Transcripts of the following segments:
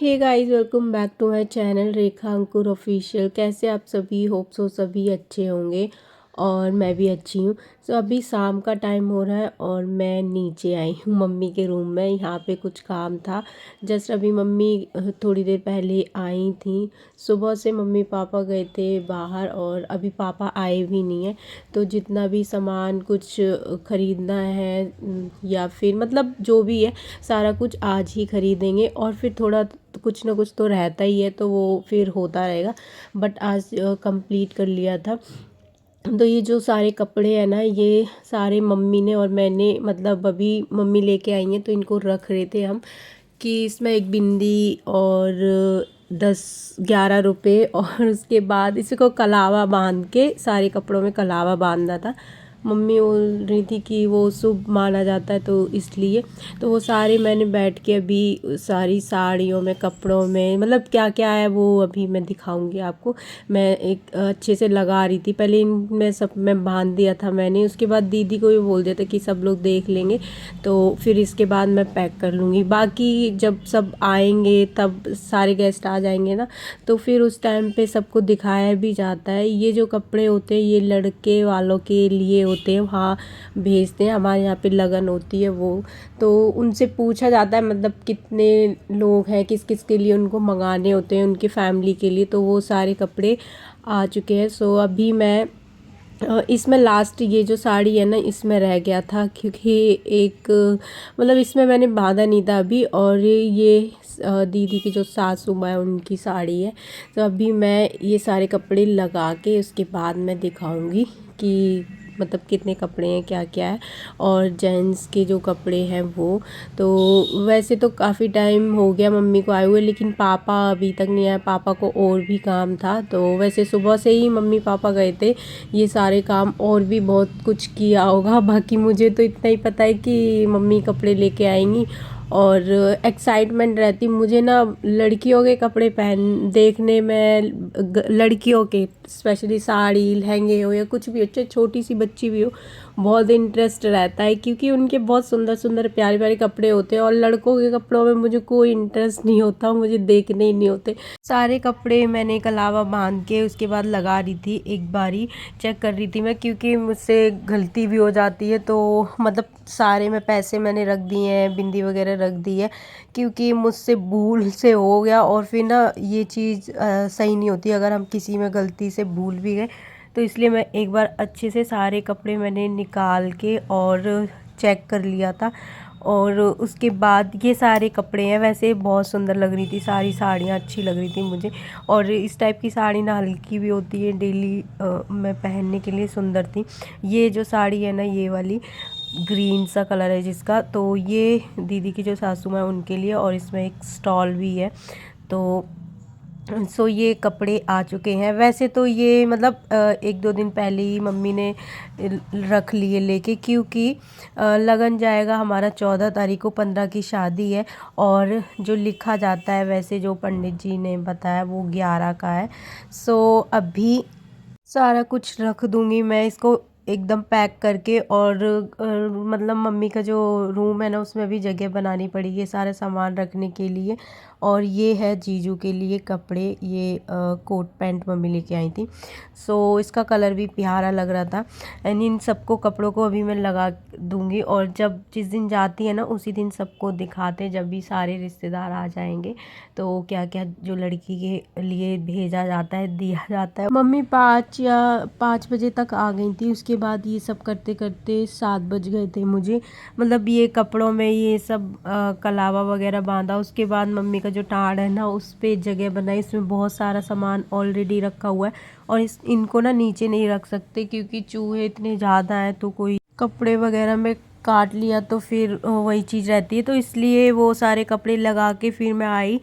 Hey guys, welcome back to my channel Rekha Ankur official. कैसे आप सभी? होप सो सभी अच्छे होंगे और मैं भी अच्छी हूँ। सो अभी शाम का टाइम हो रहा है और मैं नीचे आई हूँ मम्मी के रूम में। यहाँ पे कुछ काम था। जस्ट अभी मम्मी थोड़ी देर पहले आई थी। सुबह से मम्मी पापा गए थे बाहर और अभी पापा आए भी नहीं है। तो जितना भी सामान कुछ ख़रीदना है या फिर मतलब जो भी है सारा कुछ आज ही ख़रीदेंगे और फिर थोड़ा कुछ ना कुछ तो रहता ही है, तो वो फिर होता रहेगा। बट आज कंप्लीट कर लिया था। तो ये जो सारे कपड़े हैं ना, ये सारे मम्मी ने और मैंने मतलब अभी मम्मी लेके आई हैं, तो इनको रख रहे थे हम कि इसमें एक बिंदी और 10-11 रुपए और उसके बाद इसको कलावा बांध के सारे कपड़ों में कलावा बांधना था। मम्मी बोल रही थी कि वो शुभ माना जाता है, तो इसलिए तो वो सारे मैंने बैठ के अभी सारी साड़ियों में कपड़ों में मतलब क्या क्या है वो अभी मैं दिखाऊंगी आपको। मैं एक अच्छे से लगा रही थी। पहले इनमें सब में बांध दिया था मैंने, उसके बाद दीदी को भी बोल दिया था कि सब लोग देख लेंगे, तो फिर इसके बाद मैं पैक कर लूँगी। बाकी जब सब आएंगे तब सारे गेस्ट आ जाएंगे ना, तो फिर उस टाइम पे सबको दिखाया भी जाता है। ये जो कपड़े होते हैं ये लड़के वालों के लिए होते हैं, वहाँ भेजते हैं। हमारे यहाँ पे लगन होती है वो, तो उनसे पूछा जाता है मतलब कितने लोग हैं, किस किस के लिए उनको मंगाने होते हैं, उनकी फैमिली के लिए। तो वो सारे कपड़े आ चुके हैं। सो अभी मैं इसमें लास्ट ये जो साड़ी है ना, इसमें रह गया था क्योंकि एक मतलब इसमें मैंने बांधा नहीं था अभी। और ये दीदी की जो सासू माँ है उनकी साड़ी है। तो अभी मैं ये सारे कपड़े लगा के उसके बाद मैं दिखाऊंगी कि मतलब कितने कपड़े हैं, क्या क्या है। और जेंट्स के जो कपड़े हैं वो तो वैसे तो काफ़ी टाइम हो गया मम्मी को आए हुए, लेकिन पापा अभी तक नहीं आए। पापा को और भी काम था, तो वैसे सुबह से ही मम्मी पापा गए थे। ये सारे काम और भी बहुत कुछ किया होगा, बाकी मुझे तो इतना ही पता है कि मम्मी कपड़े लेके आएंगी। और एक्साइटमेंट रहती मुझे ना लड़कियों के कपड़े पहन देखने में, लड़कियों के स्पेशली साड़ी लहंगे हो या कुछ भी हो, चाहे छोटी सी बच्ची भी हो, बहुत इंटरेस्ट रहता है क्योंकि उनके बहुत सुंदर सुंदर प्यारे प्यारे कपड़े होते हैं। और लड़कों के कपड़ों में मुझे कोई इंटरेस्ट नहीं होता, मुझे देखने ही नहीं होते। सारे कपड़े मैंने कलावा बांध के उसके बाद लगा रही थी, एक बारी चेक कर रही थी मैं, क्योंकि मुझसे गलती भी हो जाती है। तो मतलब सारे में पैसे मैंने रख दिए हैं, बिंदी वगैरह रख दी है, क्योंकि मुझसे भूल से हो गया। और फिर ना ये चीज़ सही नहीं होती अगर हम किसी में गलती से भूल भी गए। तो इसलिए मैं एक बार अच्छे से सारे कपड़े मैंने निकाल के और चेक कर लिया था। और उसके बाद ये सारे कपड़े हैं, वैसे बहुत सुंदर लग रही थी, सारी साड़ियाँ अच्छी लग रही थी मुझे। और इस टाइप की साड़ी ना हल्की भी होती है, डेली में पहनने के लिए सुंदर थी। ये जो साड़ी है ना, ये वाली ग्रीन सा कलर है जिसका, तो ये दीदी की जो सासू माँ है उनके लिए, और इसमें एक स्टॉल भी है। तो सो ये कपड़े आ चुके हैं। वैसे तो ये मतलब 1-2 दिन पहले ही मम्मी ने रख लिए लेके, क्योंकि लगन जाएगा हमारा 14 तारीख को, 15 की शादी है। और जो लिखा जाता है वैसे जो पंडित जी ने बताया वो 11 का है। सो अभी सारा कुछ रख दूंगी मैं इसको एकदम पैक करके। और मतलब मम्मी का जो रूम है ना, उसमें भी जगह बनानी पड़ेगी सारा सामान रखने के लिए। और ये है जीजू के लिए कपड़े, ये कोट पैंट मम्मी लेके आई थी। सो इसका कलर भी प्यारा लग रहा था। एंड इन सबको कपड़ों को अभी मैं लगा दूंगी, और जब जिस दिन जाती है ना उसी दिन सबको दिखाते, जब भी सारे रिश्तेदार आ जाएंगे तो क्या क्या जो लड़की के लिए भेजा जाता है, दिया जाता है। मम्मी 5 बजे तक आ गई थी। उसके बाद ये सब करते करते 7 बज गए थे मुझे। मतलब ये कपड़ों में ये सब कलावा वगैरह बांधा। उसके बाद मम्मी का जो टाड़ है ना, उस पर जगह बनाई। इसमें बहुत सारा सामान ऑलरेडी रखा हुआ है, और इनको ना नीचे नहीं रख सकते क्योंकि चूहे इतने ज़्यादा हैं, तो कोई कपड़े वगैरह में काट लिया तो फिर वही चीज़ रहती है। तो इसलिए वो सारे कपड़े लगा के फिर मैं आई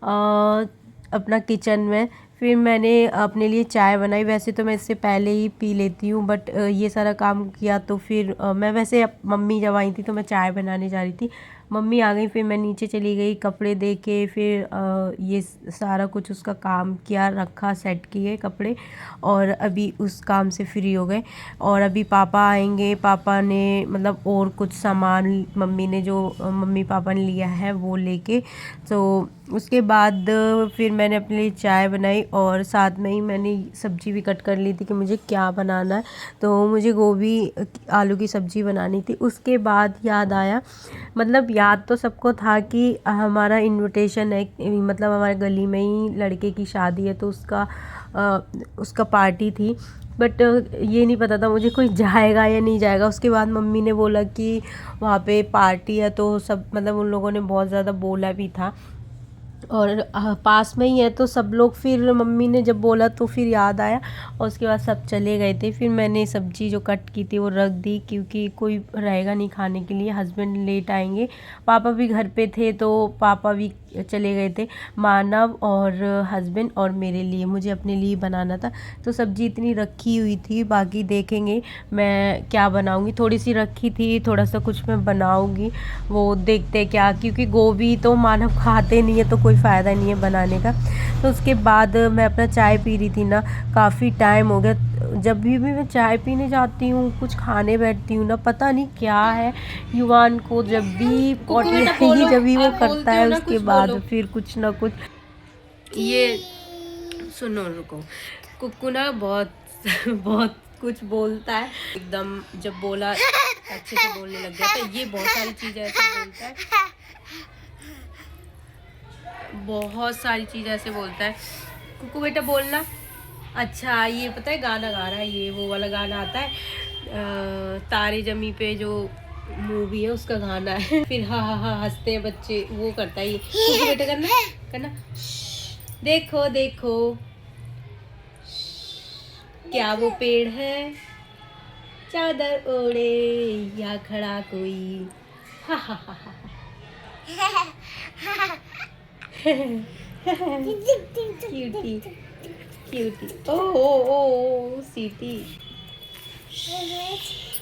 अपना किचन में। फिर मैंने अपने लिए चाय बनाई। वैसे तो मैं इससे पहले ही पी लेती हूँ, बट ये सारा काम किया तो फिर मैं वैसे मम्मी जब आई थी तो मैं चाय बनाने जा रही थी, मम्मी आ गई, फिर मैं नीचे चली गई, कपड़े दे के फिर ये सारा कुछ उसका काम किया, रखा, सेट किए कपड़े, और अभी उस काम से फ्री हो गए। और अभी पापा आएंगे, पापा ने मतलब और कुछ सामान मम्मी ने जो मम्मी पापा ने लिया है वो लेके, तो उसके बाद फिर मैंने अपने लिए चाय बनाई और साथ में ही मैंने सब्ज़ी भी कट कर ली थी कि मुझे क्या बनाना है। तो मुझे गोभी आलू की सब्ज़ी बनानी थी। उसके बाद याद आया, मतलब याद तो सबको था कि हमारा इनविटेशन है, मतलब हमारे गली में ही लड़के की शादी है, तो उसका पार्टी थी, बट ये नहीं पता था मुझे कोई जाएगा या नहीं जाएगा। उसके बाद मम्मी ने बोला कि वहाँ पे पार्टी है, तो सब मतलब उन लोगों ने बहुत ज़्यादा बोला भी था, और पास में ही है तो सब लोग, फिर मम्मी ने जब बोला तो फिर याद आया, और उसके बाद सब चले गए थे। फिर मैंने सब्ज़ी जो कट की थी वो रख दी, क्योंकि कोई रहेगा नहीं खाने के लिए, हस्बैंड लेट आएंगे। पापा भी घर पे थे तो पापा भी चले गए थे, मानव और हस्बैंड और मेरे लिए, मुझे अपने लिए बनाना था। तो सब्ज़ी इतनी रखी हुई थी, बाकी देखेंगे मैं क्या बनाऊँगी, थोड़ी सी रखी थी, थोड़ा सा कुछ मैं बनाऊँगी, वो देखते क्या, क्योंकि गोभी तो मानव खाते नहीं है तो कोई फ़ायदा नहीं है बनाने का। तो उसके बाद मैं अपना चाय पी रही थी ना, काफ़ी टाइम हो गया। जब भी मैं चाय पीने जाती हूँ, कुछ खाने बैठती हूँ ना, पता नहीं क्या है युवान को, जब भी पॉटी आएगी जब भी वो करता है, उसके बाद फिर कुछ ना कुछ। ये सुनो, रुको, कुक्कू ना बहुत बहुत कुछ बोलता है एकदम, जब बोला अच्छे से बोलने लग गया था। ये बहुत सारी चीज़ें ऐसे बोलता है, बहुत सारी चीज़ ऐसे बोलता है। कुकू बेटा बोलना। अच्छा, ये पता है गाना गा रहा है, ये वो वाला गाना आता है तारे जमी पे जो मूवी है उसका गाना है। फिर हा हा हा हंसते हैं बच्चे, वो करता है ये। कुकू बेटा करना करना, देखो देखो क्या वो पेड़ है, चादर ओढ़े या खड़ा कोई, हा हा हा हा। क्यूटी क्यूटी, ओ ओ ओ सीटी,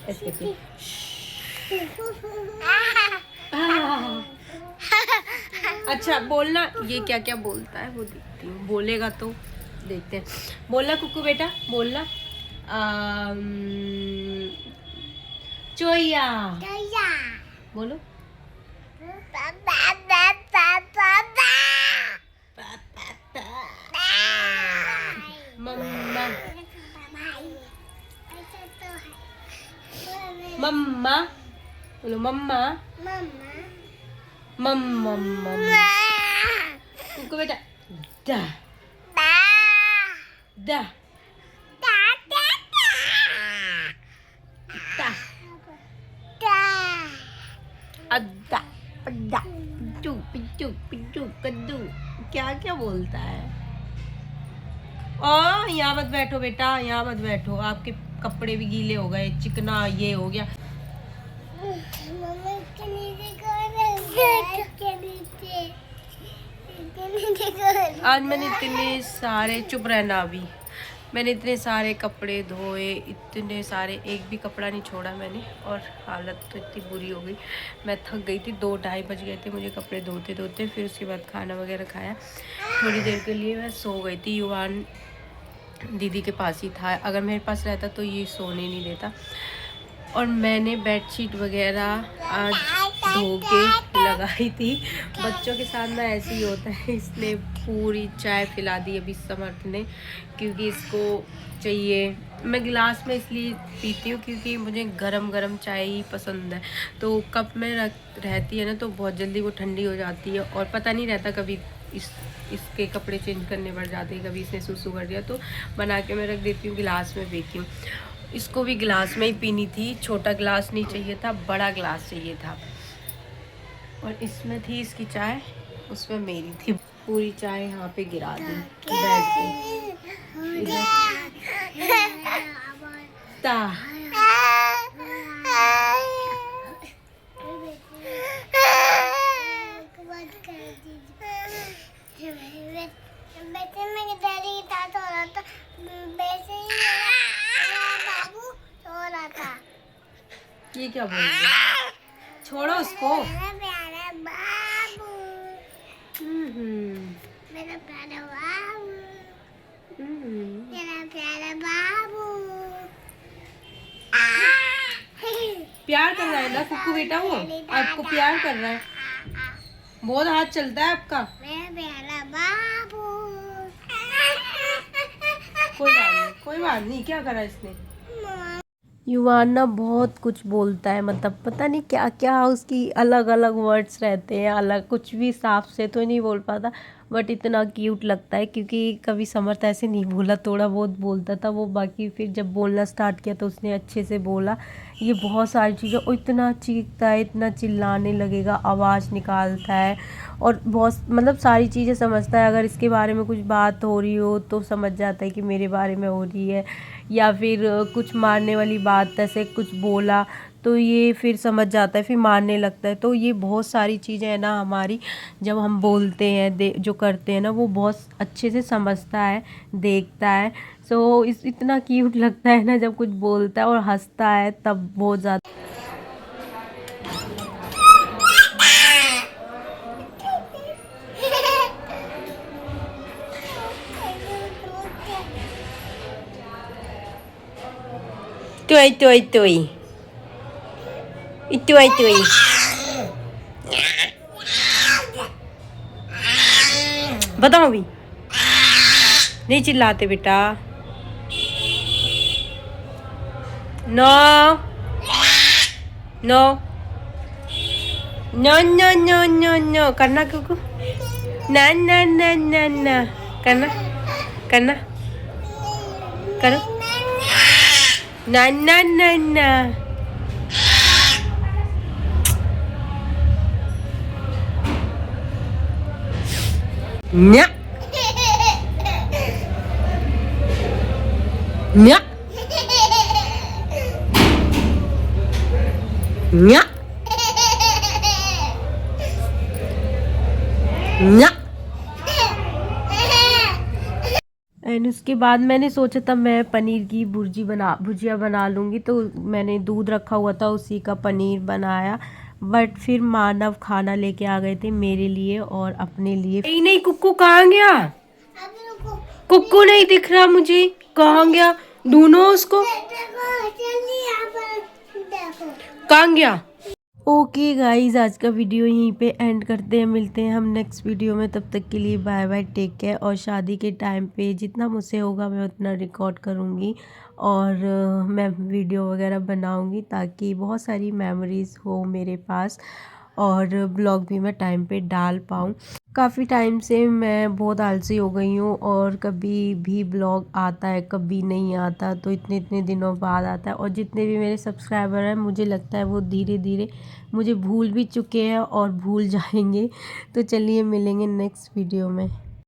ऐसे करके। अच्छा बोलना, ये क्या क्या बोलता है वो देखती हूँ, बोलेगा तो देखते हैं। बोलना कुकू बेटा, बोलना चोया, बोलो मम्मा, मम्मा, बोलो मम्मा, मम्मा, मम्मा, कुकू बेटा, दा दा अद्दा अद्दा, पिट्टू पिट्टू पिट्टू कद्दू, क्या क्या बोलता है। और यहाँ मत बैठो बेटा, यहाँ मत बैठो, आपके कपड़े भी गीले हो गए, चिकना ये हो गया। आज मैंने इतने सारे, चुप रहना अभी, मैंने इतने सारे कपड़े धोए, इतने सारे, एक भी कपड़ा नहीं छोड़ा मैंने, और हालत तो इतनी बुरी हो गई, मैं थक गई थी। 2-2:30 बज गए थे मुझे कपड़े धोते धोते। फिर उसके बाद खाना वगैरह खाया, थोड़ी देर के लिए मैं सो गई थी। युवान दीदी के पास ही था, अगर मेरे पास रहता तो ये सोने नहीं देता। और मैंने बेडशीट वगैरह आज धो के लगाई थी। बच्चों के साथ ना ऐसे ही होता है, इसलिए पूरी चाय पिला दी अभी समर्थ ने, क्योंकि इसको चाहिए। मैं गिलास में इसलिए पीती हूँ क्योंकि मुझे गरम गरम चाय ही पसंद है, तो कप में रहती है ना तो बहुत जल्दी वो ठंडी हो जाती है, और पता नहीं रहता, कभी इसके कपड़े चेंज करने पड़ जाते हैं, कभी इसने सुसु कर दिया, तो बना के मैं रख देती हूँ, गिलास में पीती हूँ। इसको भी गिलास में ही पीनी थी, छोटा गिलास नहीं चाहिए था, बड़ा गिलास चाहिए था। और इसमें थी इसकी चाय, उसमें मेरी थी। पूरी चाय यहाँ पे गिरा दी बेड पे। ये क्या बोल रही है? छोड़ो उसको। प्यारा बाबू, मेरा प्यारा बाबू। प्यार कर रहा है ना कुक्कू बेटा, वो आपको प्यार कर रहा है, बहुत हाथ चलता है आपका। मेरा प्यारा बाबू। कोई बात नहीं, क्या करा इसने। युवान ना बहुत कुछ बोलता है, मतलब पता नहीं क्या क्या उसकी अलग अलग वर्ड्स रहते हैं, अलग कुछ भी साफ से तो नहीं बोल पाता, बट इतना क्यूट लगता है। क्योंकि कभी समर्थ ऐसे नहीं बोला, थोड़ा बहुत बोलता था वो, बाकी फिर जब बोलना स्टार्ट किया तो उसने अच्छे से बोला। ये बहुत सारी चीज़ें, और इतना चीखता है, इतना चिल्लाने लगेगा, आवाज़ निकालता है, और बहुत मतलब सारी चीज़ें समझता है। अगर इसके बारे में कुछ बात हो रही हो तो समझ जाता है कि मेरे बारे में हो रही है, या फिर कुछ मारने वाली बात ऐसे कुछ बोला तो ये फिर समझ जाता है, फिर मारने लगता है। तो ये बहुत सारी चीज़ें हैं ना हमारी, जब हम बोलते हैं जो करते हैं ना, वो बहुत अच्छे से समझता है, देखता है। सो इतना क्यूट लगता है ना जब कुछ बोलता है और हंसता है, तब बहुत ज़्यादा। Tuoi tuoi tuoi. Tuoi tuoi. बताओ भी, नहीं चिल्लाते बेटा। No no no no no no no, करना कुकू, ना ना ना ना ना, करना करना करो, ना ना ना ना। न्या न्या न्या न्या। एंड उसके बाद मैंने सोचा था मैं पनीर की भुजिया बना लूँगी, तो मैंने दूध रखा हुआ था, उसी का पनीर बनाया। बट फिर मानव खाना लेके आ गए थे मेरे लिए और अपने लिए। नहीं नहीं, कुक्कू कहाँ गया? कुक्कू नहीं दिख रहा मुझे, कहाँ गया? ढूंढो उसको, कहाँ गया? ओके गाइज, आज का वीडियो यहीं पे एंड करते हैं, मिलते हैं हम नेक्स्ट वीडियो में। तब तक के लिए बाय बाय, टेक केयर। और शादी के टाइम पे जितना मुझसे होगा मैं उतना रिकॉर्ड करूँगी, और मैं वीडियो वगैरह बनाऊँगी ताकि बहुत सारी मेमोरीज़ हो मेरे पास, और ब्लॉग भी मैं टाइम पे डाल पाऊँ। काफ़ी टाइम से मैं बहुत आलसी हो गई हूँ, और कभी भी ब्लॉग आता है कभी नहीं आता, तो इतने इतने दिनों बाद आता है। और जितने भी मेरे सब्सक्राइबर हैं, मुझे लगता है वो धीरे धीरे मुझे भूल भी चुके हैं और भूल जाएंगे। तो चलिए मिलेंगे नेक्स्ट वीडियो में।